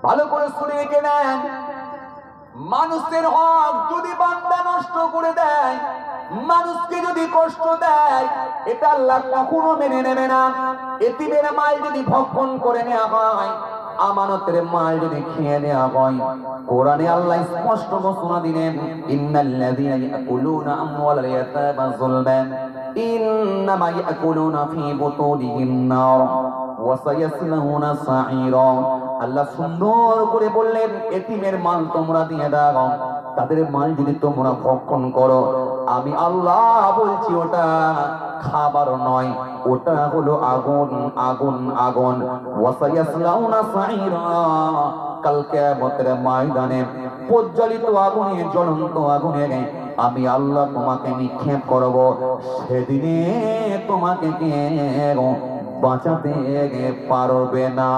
ভালো করে শুনে রেখে নেন, মানুষের হক যদি বান্দা নষ্ট করে দেয়, মানুষকে যদি কষ্ট দেয়, এটা আল্লাহ কখনো মেনে নেবে না। এতিমের মাল যদি ভক্ষণ করে নেওয়া হয়, আমানতের মাল যদি খেয়ে নেওয়া হয়, কোরআনে আল্লাহ স্পষ্ট ঘোষণা দিলেন, ইন্নাল্লাযীনা ইয়াকুলুনা আমওয়ালাল ইয়াতামা যুলমান ইন্নামা ইয়াকুলুনা ফী বুতুনিহিম নার ওয়া সায়াসলাউনা সাঈরা। আল্লাহ সুন্দর করে বললেন, এতিমের মাল তোমরা দিয়ে দাও, তাদের মাল যদি তোমরা ভক্ষণ করো, আমি আল্লাহ বলছি ওটা খাবার নয়, ওটা হলো আগুন, আগুন, আগুন। ওয়া সায়াসলাউনা সাঈরা, কাল কিয়ামতের ময়দানে প্রজ্বলিত আগুনে, জ্বলন্ত আগুনে আমি আল্লাহ তোমাকে নিক্ষেপ করব। সেদিনে তোমাকে কেউ বাঁচাতে পারবে না।